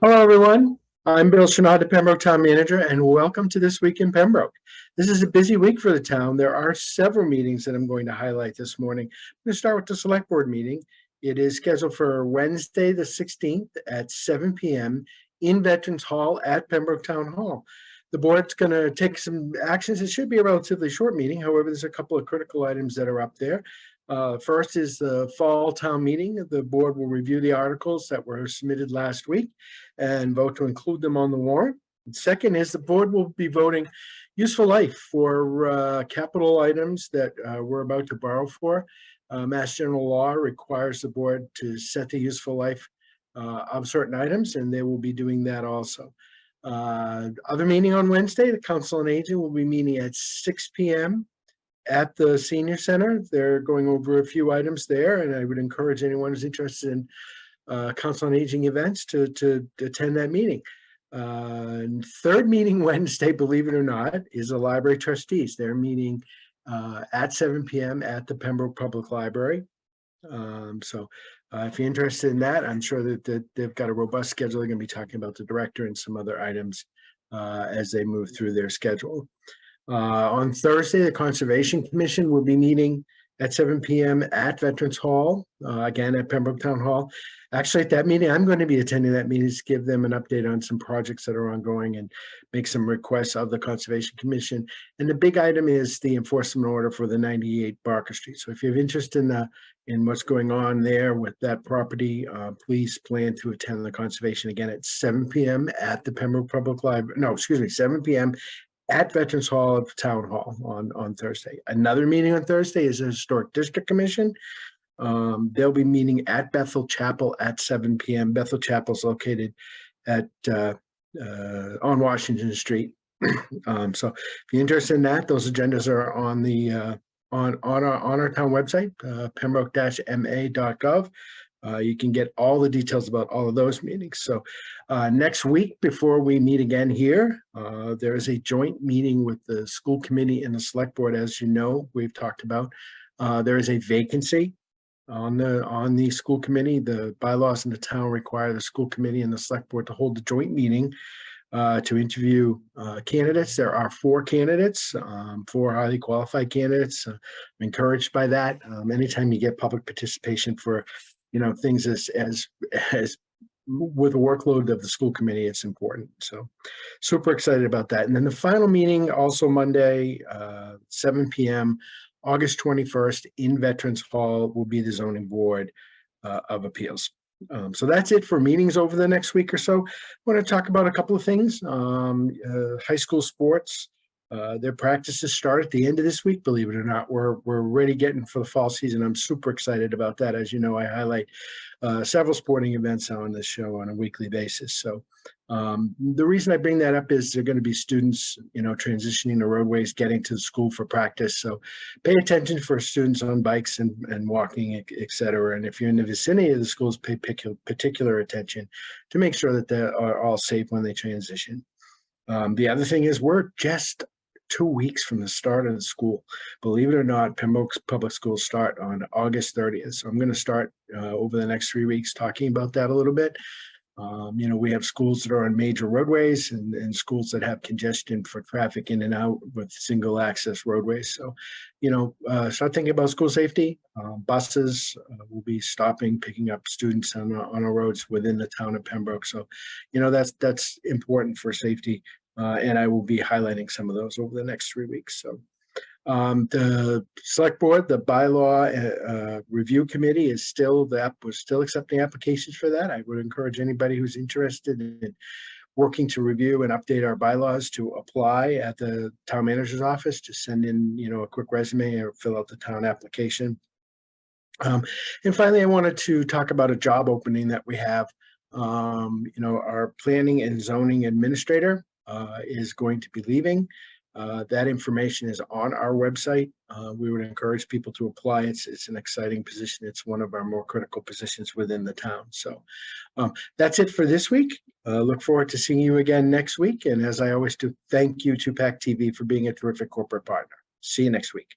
Hello, everyone. I'm Bill Chenard, the Pembroke Town Manager, and welcome to This Week in Pembroke. This is a busy week for the town. There are several meetings that I'm going to highlight this morning. I'm going to start with the Select Board meeting. It is scheduled for Wednesday, the 16th at 7 p.m. in Veterans Hall at Pembroke Town Hall. The board's going to take some actions. It should be a relatively short meeting. However, there's a couple of critical items that are up there. First is the fall town meeting. The board will review the articles that were submitted last week and vote to include them on the warrant. And second is the board will be voting useful life for capital items that we're about to borrow for. Mass General Law requires the board to set the useful life of certain items, and they will be doing that also. Other meeting on Wednesday, the Council on Aging will be meeting at 6 p.m. at the Senior Center. They're going over a few items there, and I would encourage anyone who's interested in Council on Aging events to attend that meeting. And third meeting Wednesday, believe it or not, is the Library Trustees. They're meeting at 7 p.m. at the Pembroke Public Library. So if you're interested in that, I'm sure that they've got a robust schedule. They're going to be talking about the director and some other items as they move through their schedule. On Thursday, the Conservation Commission will be meeting at 7 p.m. at Veterans Hall, again at Pembroke Town Hall. Actually, at that meeting, I'm going to be attending that meeting to give them an update on some projects that are ongoing and make some requests of the Conservation Commission. And the big item is the enforcement order for the 98 Barker Street. So if you have interest in what's going on there with that property, please plan to attend the Conservation again at 7 p.m. at the Pembroke Public Library. No, excuse me, 7 p.m. at Veterans Hall of Town Hall on Thursday. Another meeting on Thursday is the Historic District Commission. They'll be meeting at Bethel Chapel at 7 p.m. Bethel Chapel is located at on Washington Street. So if you're interested in that, those agendas are on the on our town website, pembroke-ma.gov. You can get all the details about all of those meetings. So next week, before we meet again here, there is a joint meeting with the school committee and the select board. As you know, we've talked about, there is a vacancy on the school committee. The bylaws in the town require the school committee and the select board to hold a joint meeting to interview candidates. There are 4 candidates, 4 highly qualified candidates. I'm encouraged by that. Anytime you get public participation for things as with the workload of the school committee, it's important. So super excited about that. And then the final meeting, also Monday, 7 p.m., August 21st in Veterans Hall, will be the Zoning Board of Appeals. So that's it for meetings over the next week or so. I want to talk about a couple of things. High school sports. Their practices start at the end of this week, believe it or not. We're already getting for the fall season. I'm super excited about that. As you know, I highlight several sporting events on this show on a weekly basis. So the reason I bring that up is there are going to be students, transitioning the roadways, getting to school for practice. So pay attention for students on bikes and walking, et cetera. And if you're in the vicinity of the schools, pay particular attention to make sure that they are all safe when they transition. The other thing is we're just 2 weeks from the start of the school. Believe it or not, Pembroke Public Schools start on August 30th. So I'm going to start over the next 3 weeks talking about that a little bit. We have schools that are on major roadways and schools that have congestion for traffic in and out with single access roadways. So, start thinking about school safety. Buses will be stopping, picking up students on our roads within the town of Pembroke. So, that's important for safety. And I will be highlighting some of those over the next 3 weeks. So the select board, the bylaw review committee is we're still accepting applications for that. I would encourage anybody who's interested in working to review and update our bylaws to apply at the town manager's office. Just send in, a quick resume or fill out the town application. And finally, I wanted to talk about a job opening that we have. Our planning and zoning administrator is going to be leaving. That information is on our website. We would encourage people to apply. It's an exciting position. It's one of our more critical positions within the town. So that's it for this week. Look forward to seeing you again next week. And as I always do, thank you to PAC TV for being a terrific corporate partner. See you next week.